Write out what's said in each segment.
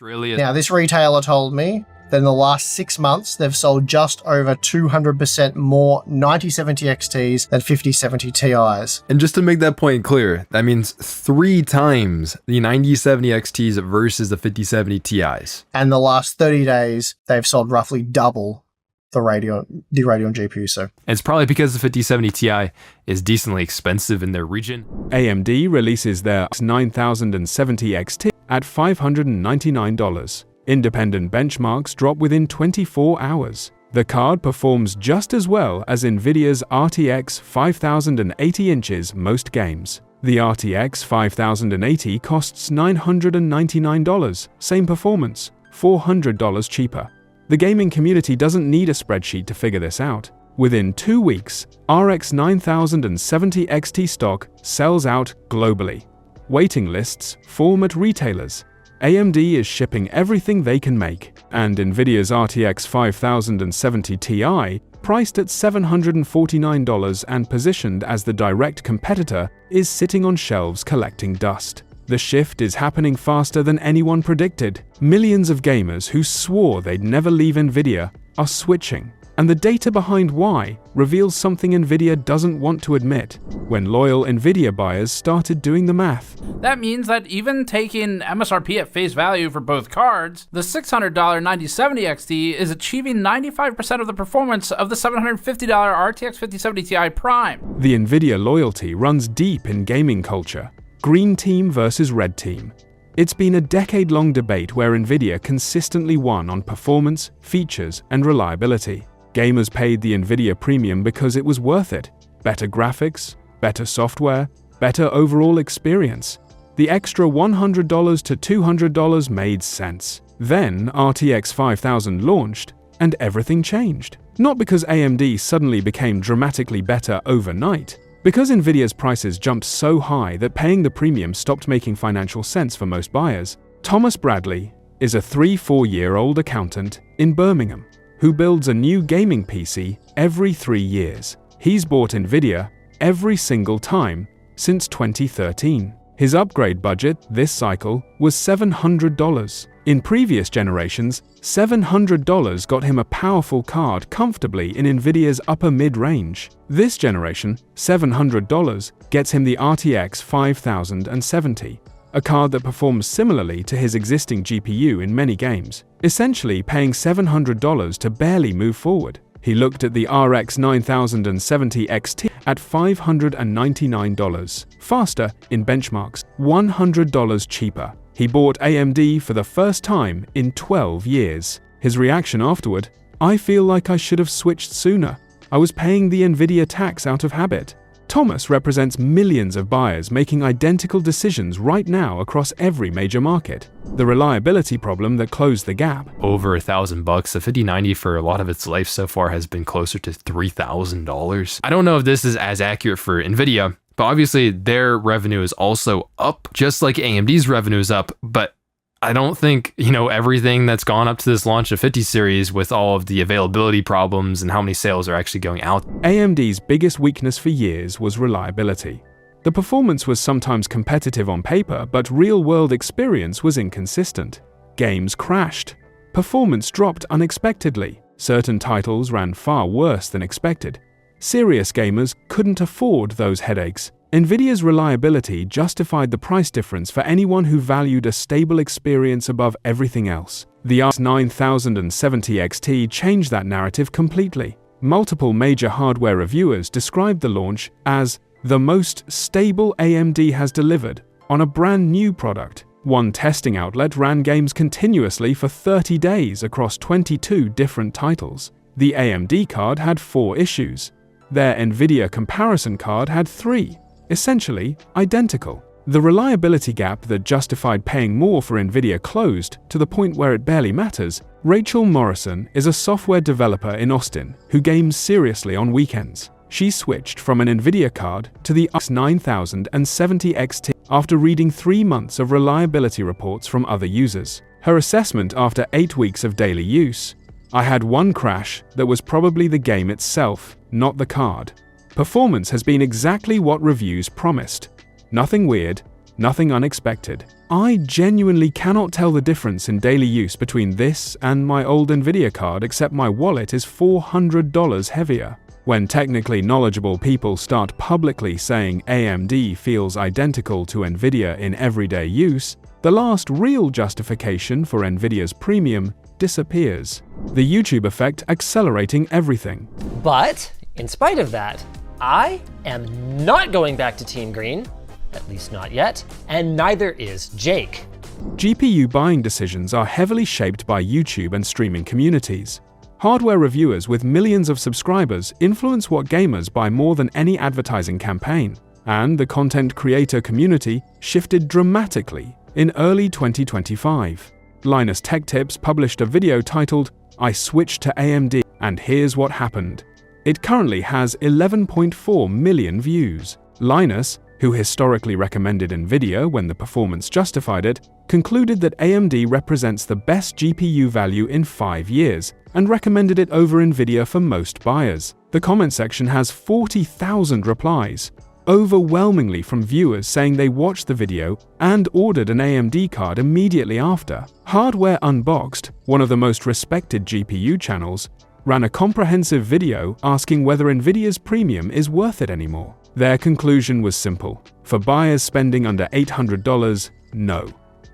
Really? Now, this retailer told me that in the last 6 months, they've sold just over 200% more 9070 XTs than 5070 Ti's. And just to make that point clear, that means 3 times the 9070 XTs versus the 5070 Ti's. And the last 30 days, they've sold roughly double the Radeon GPU. So it's probably because the 5070 Ti is decently expensive in their region. AMD releases their 9070 XT at $599. Independent benchmarks drop within 24 hours. The card performs just as well as NVIDIA's RTX 5080 inches most games. The RTX 5080 costs $999, same performance, $400 cheaper. The gaming community doesn't need a spreadsheet to figure this out. Within 2 weeks, RX 9070 XT stock sells out globally. Waiting lists form at retailers. AMD is shipping everything they can make, and NVIDIA's RTX 5070 Ti, priced at $749 and positioned as the direct competitor, is sitting on shelves collecting dust. The shift is happening faster than anyone predicted. Millions of gamers who swore they'd never leave NVIDIA are switching, and the data behind why reveals something NVIDIA doesn't want to admit. When loyal NVIDIA buyers started doing the math, that means that even taking MSRP at face value for both cards, the $600 9070 XT is achieving 95% of the performance of the $750 RTX 5070 Ti Prime. The NVIDIA loyalty runs deep in gaming culture. Green team versus red team. It's been a decade-long debate where NVIDIA consistently won on performance, features, and reliability. Gamers paid the NVIDIA premium because it was worth it. Better graphics, better software, better overall experience. The extra $100 to $200 made sense. Then RTX 5000 launched, and everything changed. Not because AMD suddenly became dramatically better overnight, because NVIDIA's prices jumped so high that paying the premium stopped making financial sense for most buyers. Thomas Bradley is a 3-4-year-old accountant in Birmingham who builds a new gaming PC every 3 years. He's bought NVIDIA every single time since 2013. His upgrade budget this cycle was $700. In previous generations, $700 got him a powerful card comfortably in NVIDIA's upper mid-range. This generation, $700 gets him the RTX 5070, a card that performs similarly to his existing GPU in many games, essentially paying $700 to barely move forward. He looked at the RX 9070 XT at $599, faster in benchmarks, $100 cheaper. He bought AMD for the first time in 12 years. His reaction afterward, "I feel like I should have switched sooner. I was paying the NVIDIA tax out of habit." Thomas represents millions of buyers making identical decisions right now across every major market. The reliability problem that closed the gap. Over $1,000. The 5090 for a lot of its life so far has been closer to $3,000. I don't know if this is as accurate for NVIDIA, but obviously their revenue is also up, just like AMD's revenue is up, but I don't think, everything that's gone up to this launch of 50 series with all of the availability problems and how many sales are actually going out. AMD's biggest weakness for years was reliability. The performance was sometimes competitive on paper, but real-world experience was inconsistent. Games crashed. Performance dropped unexpectedly. Certain titles ran far worse than expected. Serious gamers couldn't afford those headaches. NVIDIA's reliability justified the price difference for anyone who valued a stable experience above everything else. The RX 9070 XT changed that narrative completely. Multiple major hardware reviewers described the launch as the most stable AMD has delivered on a brand new product. One testing outlet ran games continuously for 30 days across 22 different titles. The AMD card had 4 issues. Their NVIDIA comparison card had 3. Essentially identical. The reliability gap that justified paying more for NVIDIA closed to the point where it barely matters. Rachel Morrison is a software developer in Austin who games seriously on weekends. She switched from an NVIDIA card to the RX 9070 XT after reading 3 months of reliability reports from other users. Her assessment after 8 weeks of daily use: "I had one crash that was probably the game itself, not the card. Performance has been exactly what reviews promised. Nothing weird, nothing unexpected." I genuinely cannot tell the difference in daily use between this and my old NVIDIA card, except my wallet is $400 heavier. When technically knowledgeable people start publicly saying AMD feels identical to NVIDIA in everyday use, the last real justification for NVIDIA's premium disappears. The YouTube effect accelerating everything. But, in spite of that, I am not going back to Team Green, at least not yet, and neither is Jake. GPU buying decisions are heavily shaped by YouTube and streaming communities. Hardware reviewers with millions of subscribers influence what gamers buy more than any advertising campaign, and the content creator community shifted dramatically in early 2025. Linus Tech Tips published a video titled, "I switched to AMD, and here's what happened." It currently has 11.4 million views. Linus, who historically recommended NVIDIA when the performance justified it, concluded that AMD represents the best GPU value in 5 years and recommended it over NVIDIA for most buyers. The comment section has 40,000 replies, overwhelmingly from viewers saying they watched the video and ordered an AMD card immediately after. Hardware Unboxed, one of the most respected GPU channels, ran a comprehensive video asking whether NVIDIA's premium is worth it anymore. Their conclusion was simple. For buyers spending under $800, no.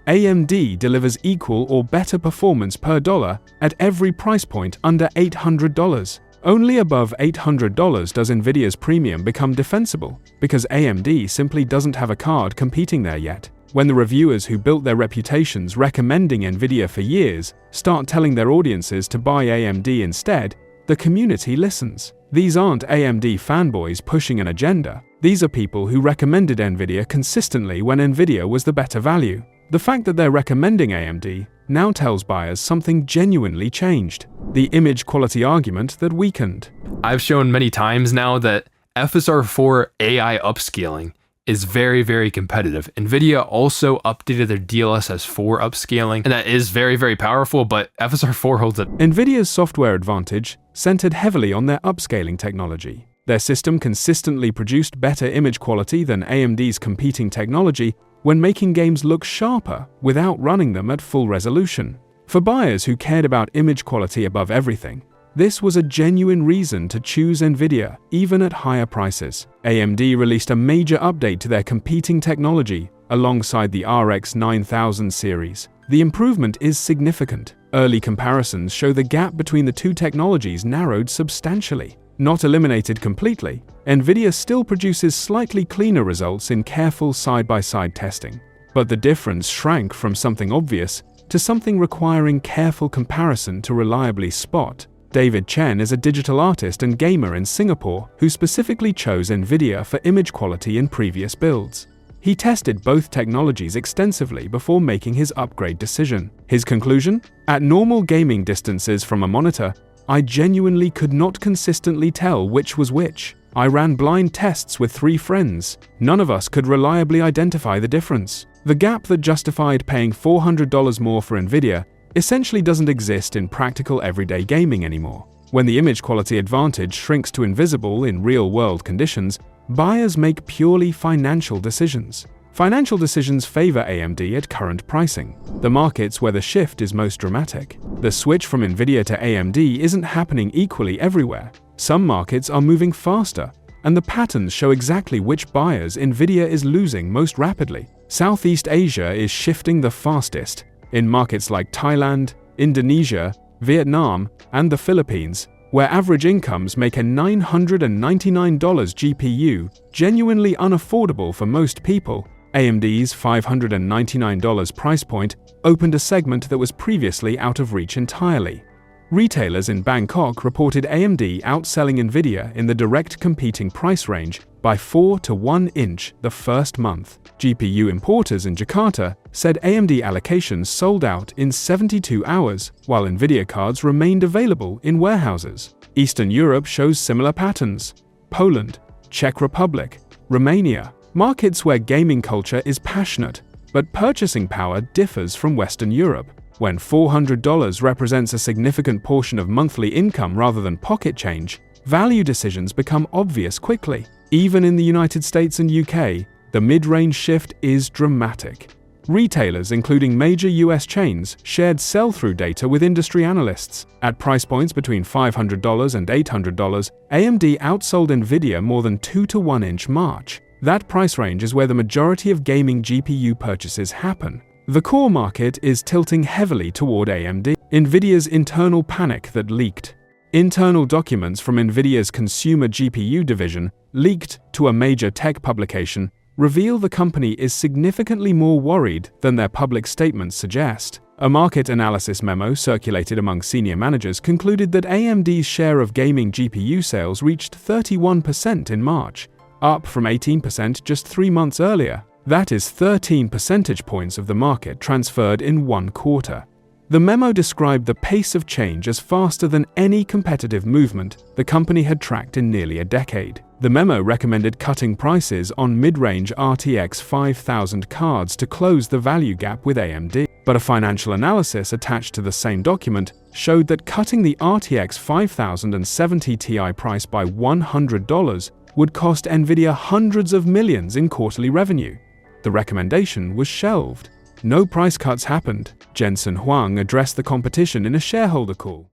AMD delivers equal or better performance per dollar at every price point under $800. Only above $800 does NVIDIA's premium become defensible, because AMD simply doesn't have a card competing there yet. When the reviewers who built their reputations recommending NVIDIA for years start telling their audiences to buy AMD instead, the community listens. These aren't AMD fanboys pushing an agenda. These are people who recommended NVIDIA consistently when NVIDIA was the better value. The fact that they're recommending AMD now tells buyers something genuinely changed. The image quality argument that weakened. I've shown many times now that FSR4 AI upscaling is very, very competitive. NVIDIA also updated their DLSS 4 upscaling, and that is very, very powerful, but FSR4 holds up. NVIDIA's software advantage centered heavily on their upscaling technology. Their system consistently produced better image quality than AMD's competing technology when making games look sharper without running them at full resolution. For buyers who cared about image quality above everything, this was a genuine reason to choose NVIDIA, even at higher prices. AMD released a major update to their competing technology alongside the RX 9000 series. The improvement is significant. Early comparisons show the gap between the two technologies narrowed substantially. Not eliminated completely, NVIDIA still produces slightly cleaner results in careful side-by-side testing. But the difference shrank from something obvious to something requiring careful comparison to reliably spot. David Chen is a digital artist and gamer in Singapore who specifically chose NVIDIA for image quality in previous builds. He tested both technologies extensively before making his upgrade decision. His conclusion? At normal gaming distances from a monitor, I genuinely could not consistently tell which was which. I ran blind tests with 3 friends. None of us could reliably identify the difference. The gap that justified paying $400 more for NVIDIA essentially doesn't exist in practical everyday gaming anymore. When the image quality advantage shrinks to invisible in real-world conditions, buyers make purely financial decisions. Financial decisions favor AMD at current pricing, the markets where the shift is most dramatic. The switch from NVIDIA to AMD isn't happening equally everywhere. Some markets are moving faster, and the patterns show exactly which buyers NVIDIA is losing most rapidly. Southeast Asia is shifting the fastest. In markets like Thailand, Indonesia, Vietnam, and the Philippines, where average incomes make a $999 GPU genuinely unaffordable for most people, AMD's $599 price point opened a segment that was previously out of reach entirely. Retailers in Bangkok reported AMD outselling NVIDIA in the direct competing price range by 4 to 1 inch the first month. GPU importers in Jakarta said AMD allocations sold out in 72 hours, while NVIDIA cards remained available in warehouses. Eastern Europe shows similar patterns. Poland, Czech Republic, Romania, markets where gaming culture is passionate, but purchasing power differs from Western Europe. When $400 represents a significant portion of monthly income rather than pocket change, value decisions become obvious quickly. Even in the United States and UK, the mid-range shift is dramatic. Retailers, including major US chains, shared sell-through data with industry analysts. At price points between $500 and $800, AMD outsold NVIDIA more than 2-to-1 in March. That price range is where the majority of gaming GPU purchases happen. The core market is tilting heavily toward AMD. NVIDIA's internal panic that leaked. Internal documents from NVIDIA's consumer GPU division, leaked to a major tech publication, reveal the company is significantly more worried than their public statements suggest. A market analysis memo circulated among senior managers concluded that AMD's share of gaming GPU sales reached 31% in March, up from 18% just 3 months earlier. That is 13 percentage points of the market transferred in 1 quarter. The memo described the pace of change as faster than any competitive movement the company had tracked in nearly a decade. The memo recommended cutting prices on mid-range RTX 5000 cards to close the value gap with AMD. But a financial analysis attached to the same document showed that cutting the RTX 5070 Ti price by $100 would cost NVIDIA hundreds of millions in quarterly revenue. The recommendation was shelved. No price cuts happened. Jensen Huang addressed the competition in a shareholder call.